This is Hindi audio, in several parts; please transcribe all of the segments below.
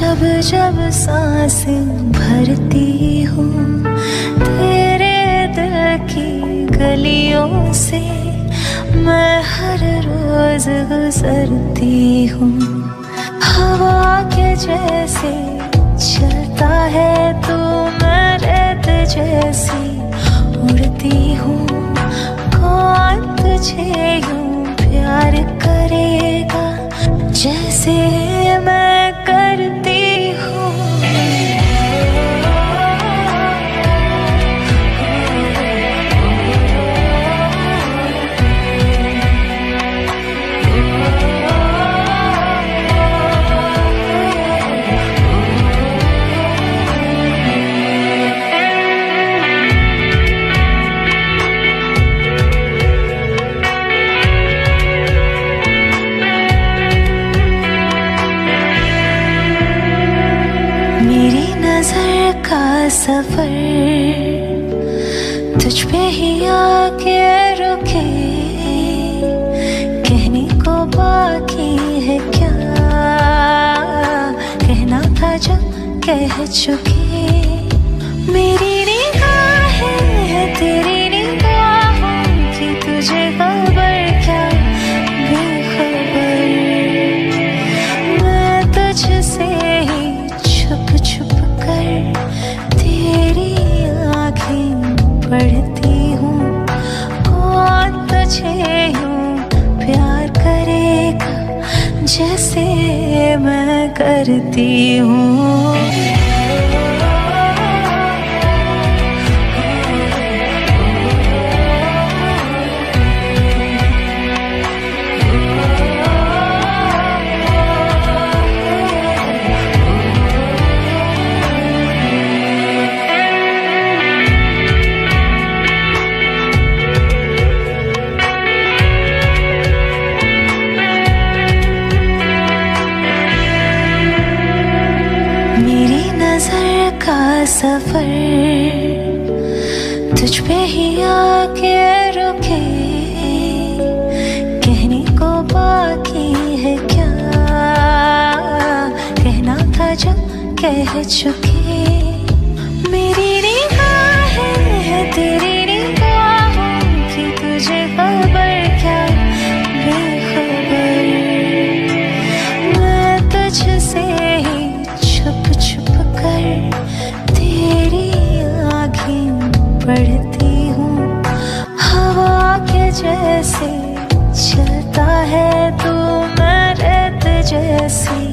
जब जब सांसें भरती हूँ तेरे दिल की गलियों से, मैं हर रोज गुजरती हूँ। हवा के जैसे चलता है तू, मैं रेत जैसी उड़ती हूँ। कौन तुझे यूं प्यार करेगा जैसे मैं करती हूँ। मेरी नजर का सफर तुझ पे ही आके रुके, कहने को बाकी है क्या, कहना था जो कह चुके। मेरी निगाहें है तेरी निगाहों की, तुझे खबर क्या बेखबर। मैं तुझसे ही छुप छुप कर तेरी आँखें पढ़ती हूँ। कौन तुझे यूं प्यार करेगा जैसे मैं करती हूँ। मेरी नजर का सफर तुझ पे ही आके रुके, कहने को बाकी है क्या, कहना था जो कह चुके। मेरी निगाहें है तेरी निगाहों की, तुझे खबर क्या बेखबर। मैं तुझसे ही छुप छुप कर तेरी आँखें पढ़ती हूँ। हवा के जैसे चलता है तू, मैं रेत जैसी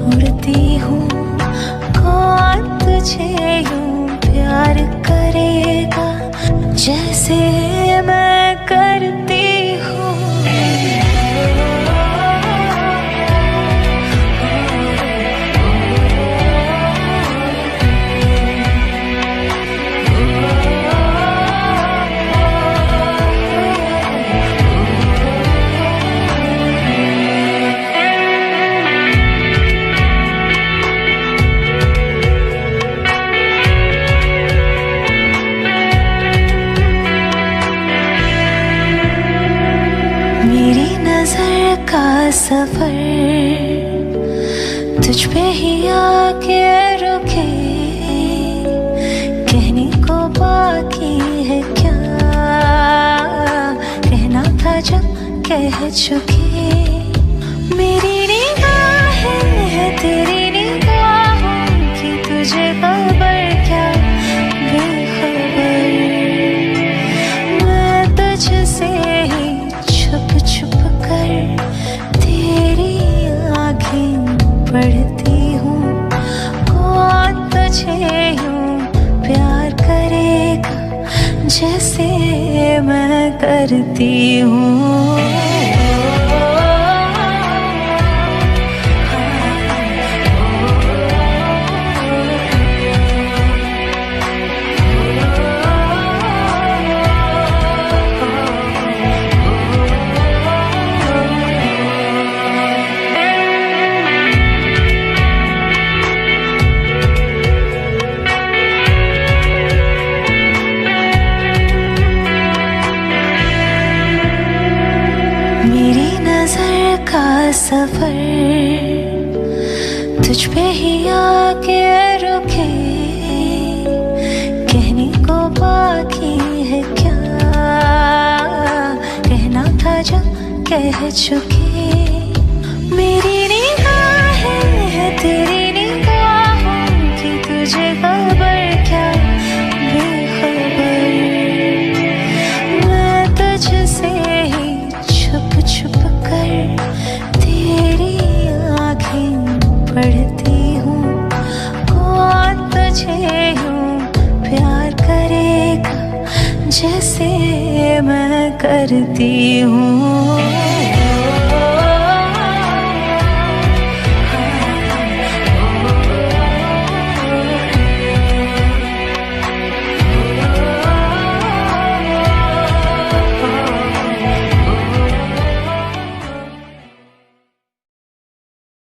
उड़ती हूँ। कौन तुझे यूं प्यार करेगा जैसे मैं करती हूँ। मेरी नजर का सफर तुझ पे ही आके रुके, कहने को बाकी है क्या, कहना था जो कह चुके। मेरी निगाहें है तेरी निगाहों की, तुझे खबर क्या बेखबर। मैं तुझसे ही छुप छुप कर तेरी आँखें पढ़ती हूँ। कौन तुझे यूं प्यार करेगा जैसे मैं करती हूँ। तुझ पे ही आके रुके, कहने को बाकी है क्या, कहना था जो कह चुके। मेरी निगाहें है तेरी निगाहों की, तुझे खबर क्या बेखबर। मैं तुझसे ही छुप छुप कर तेरी आँखें पढ़ती हूँ। कौन तुझे यूं प्यार करेगा जैसे मैं करती हूँ।